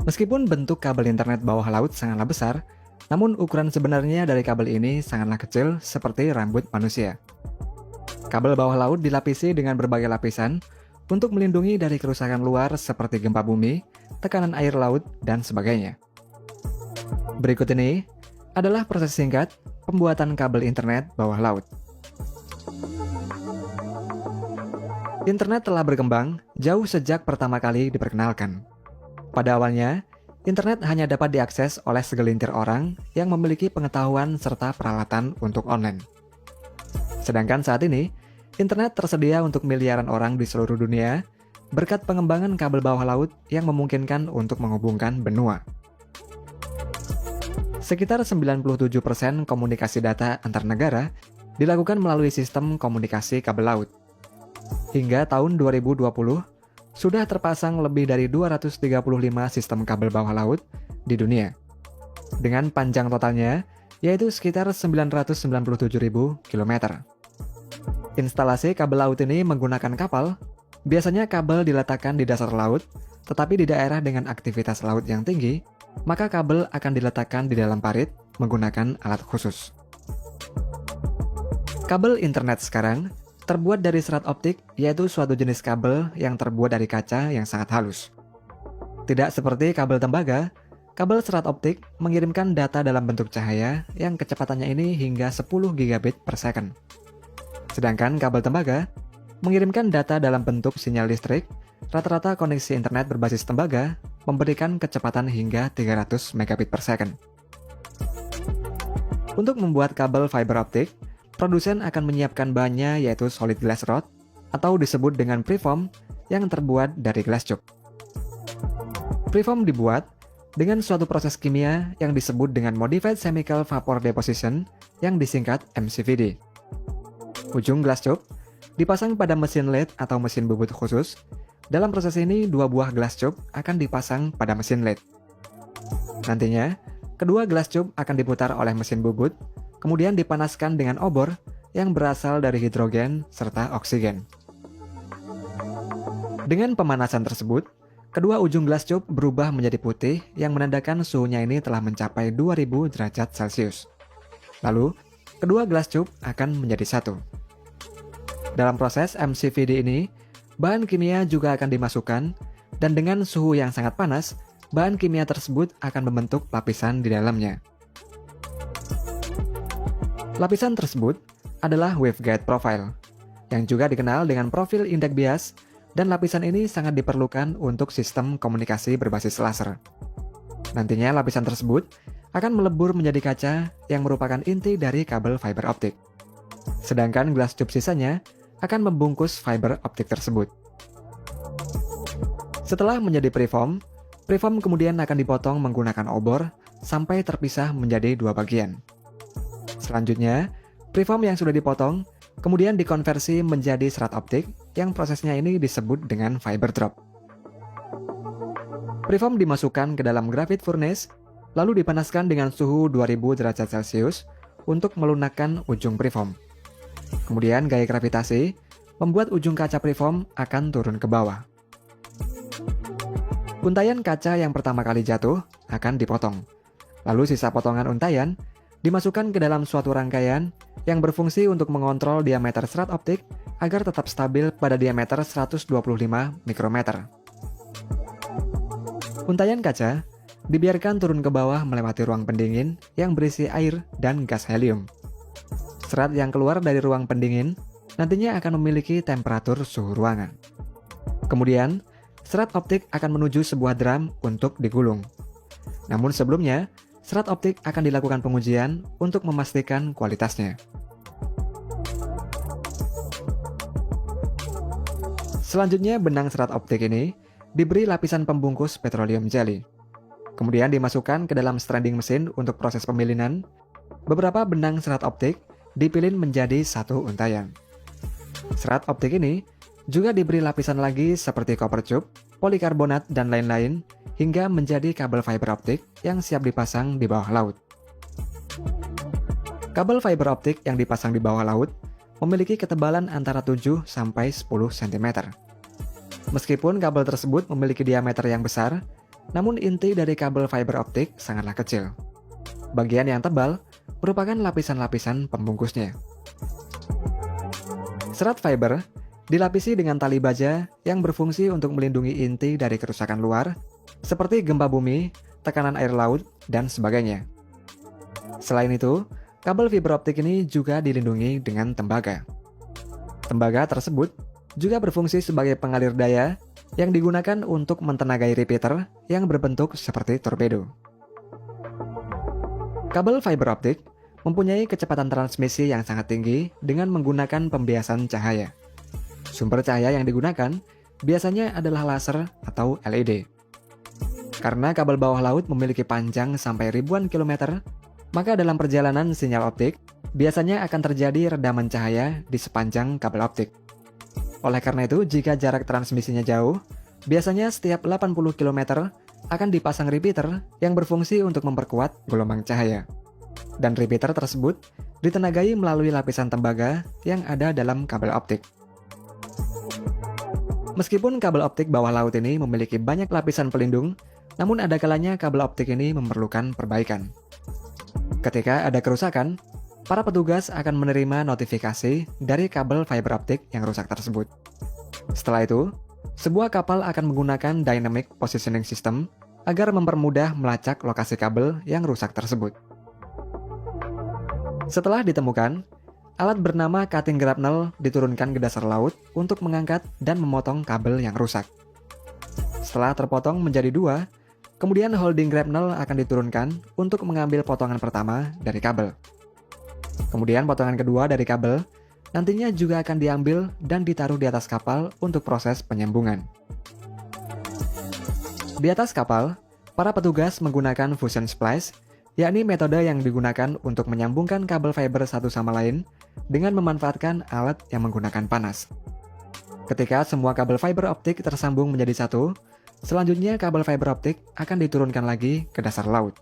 Meskipun bentuk kabel internet bawah laut sangatlah besar, namun ukuran sebenarnya dari kabel ini sangatlah kecil seperti rambut manusia. Kabel bawah laut dilapisi dengan berbagai lapisan untuk melindungi dari kerusakan luar seperti gempa bumi, tekanan air laut, dan sebagainya. Berikut ini adalah proses singkat pembuatan kabel internet bawah laut. Internet telah berkembang jauh sejak pertama kali diperkenalkan. Pada awalnya, internet hanya dapat diakses oleh segelintir orang yang memiliki pengetahuan serta peralatan untuk online. Sedangkan saat ini, internet tersedia untuk miliaran orang di seluruh dunia berkat pengembangan kabel bawah laut yang memungkinkan untuk menghubungkan benua. Sekitar 97% komunikasi data antar negara dilakukan melalui sistem komunikasi kabel laut. Hingga tahun 2020, sudah terpasang lebih dari 235 sistem kabel bawah laut di dunia. Dengan panjang totalnya, yaitu sekitar 997.000 km. Instalasi kabel laut ini menggunakan kapal. Biasanya kabel diletakkan di dasar laut, tetapi di daerah dengan aktivitas laut yang tinggi, maka kabel akan diletakkan di dalam parit menggunakan alat khusus. Kabel internet sekarang terbuat dari serat optik, yaitu suatu jenis kabel yang terbuat dari kaca yang sangat halus. Tidak seperti kabel tembaga, kabel serat optik mengirimkan data dalam bentuk cahaya yang kecepatannya ini hingga 10 gigabit per second. Sedangkan kabel tembaga mengirimkan data dalam bentuk sinyal listrik. Rata-rata koneksi internet berbasis tembaga memberikan kecepatan hingga 300 megabit per second. Untuk membuat kabel fiber optik, produsen akan menyiapkan bahannya, yaitu solid glass rod atau disebut dengan preform yang terbuat dari glass tube. Preform dibuat dengan suatu proses kimia yang disebut dengan Modified Chemical Vapor Deposition yang disingkat MCVD. Ujung glass tube dipasang pada mesin lathe atau mesin bubut khusus. Dalam proses ini, 2 buah glass tube akan dipasang pada mesin lathe. Nantinya, kedua glass tube akan diputar oleh mesin bubut, kemudian dipanaskan dengan obor yang berasal dari hidrogen serta oksigen. Dengan pemanasan tersebut, kedua ujung glass tube berubah menjadi putih yang menandakan suhunya ini telah mencapai 2000 derajat Celcius. Lalu, kedua glass tube akan menjadi satu. Dalam proses MCVD ini, bahan kimia juga akan dimasukkan, dan dengan suhu yang sangat panas, bahan kimia tersebut akan membentuk lapisan di dalamnya. Lapisan tersebut adalah waveguide profile, yang juga dikenal dengan profil indeks bias, dan lapisan ini sangat diperlukan untuk sistem komunikasi berbasis laser. Nantinya lapisan tersebut akan melebur menjadi kaca yang merupakan inti dari kabel fiber optik. Sedangkan glass tube sisanya akan membungkus fiber optik tersebut. Setelah menjadi preform, preform kemudian akan dipotong menggunakan obor sampai terpisah menjadi 2 bagian. Selanjutnya, preform yang sudah dipotong kemudian dikonversi menjadi serat optik yang prosesnya ini disebut dengan fiber drop. Preform dimasukkan ke dalam graphite furnace, lalu dipanaskan dengan suhu 2000 derajat Celcius untuk melunakkan ujung preform. Kemudian gaya gravitasi membuat ujung kaca preform akan turun ke bawah. Untayan kaca yang pertama kali jatuh akan dipotong. Lalu sisa potongan untayan dimasukkan ke dalam suatu rangkaian yang berfungsi untuk mengontrol diameter serat optik agar tetap stabil pada diameter 125 mikrometer. Untayan kaca dibiarkan turun ke bawah melewati ruang pendingin yang berisi air dan gas helium. Serat yang keluar dari ruang pendingin nantinya akan memiliki temperatur suhu ruangan. Kemudian, serat optik akan menuju sebuah drum untuk digulung. Namun sebelumnya, serat optik akan dilakukan pengujian untuk memastikan kualitasnya. Selanjutnya, benang serat optik ini diberi lapisan pembungkus petroleum jelly. Kemudian dimasukkan ke dalam stranding mesin untuk proses pemilinan. Beberapa benang serat optik dipilin menjadi satu untayan. Serat optik ini juga diberi lapisan lagi seperti copper tube, polikarbonat, dan lain-lain hingga menjadi kabel fiber optik yang siap dipasang di bawah laut. Kabel fiber optik yang dipasang di bawah laut memiliki ketebalan antara 7 sampai 10 cm. Meskipun kabel tersebut memiliki diameter yang besar, Namun inti dari kabel fiber optik sangatlah kecil. Bagian yang tebal merupakan lapisan-lapisan pembungkusnya. Serat fiber dilapisi dengan tali baja yang berfungsi untuk melindungi inti dari kerusakan luar, seperti gempa bumi, tekanan air laut, dan sebagainya. Selain itu, kabel fiber optik ini juga dilindungi dengan tembaga. Tembaga tersebut juga berfungsi sebagai pengalir daya yang digunakan untuk mentenagai repeater yang berbentuk seperti torpedo. Kabel fiber optik mempunyai kecepatan transmisi yang sangat tinggi dengan menggunakan pembiasan cahaya. Sumber cahaya yang digunakan biasanya adalah laser atau LED. Karena kabel bawah laut memiliki panjang sampai ribuan kilometer, maka dalam perjalanan sinyal optik, biasanya akan terjadi redaman cahaya di sepanjang kabel optik. Oleh karena itu, jika jarak transmisinya jauh, biasanya setiap 80 km akan dipasang repeater yang berfungsi untuk memperkuat gelombang cahaya. Dan repeater tersebut ditenagai melalui lapisan tembaga yang ada dalam kabel optik. Meskipun kabel optik bawah laut ini memiliki banyak lapisan pelindung, namun ada kalanya kabel optik ini memerlukan perbaikan. Ketika ada kerusakan, para petugas akan menerima notifikasi dari kabel fiber optik yang rusak tersebut. Setelah itu, sebuah kapal akan menggunakan dynamic positioning system agar mempermudah melacak lokasi kabel yang rusak tersebut. Setelah ditemukan, alat bernama cutting grapnel diturunkan ke dasar laut untuk mengangkat dan memotong kabel yang rusak. Setelah terpotong menjadi dua, kemudian holding grapnel akan diturunkan untuk mengambil potongan pertama dari kabel. Kemudian potongan kedua dari kabel nantinya juga akan diambil dan ditaruh di atas kapal untuk proses penyambungan. Di atas kapal, para petugas menggunakan fusion splice, yakni metode yang digunakan untuk menyambungkan kabel fiber satu sama lain dengan memanfaatkan alat yang menggunakan panas. Ketika semua kabel fiber optik tersambung menjadi satu, selanjutnya kabel fiber optik akan diturunkan lagi ke dasar laut.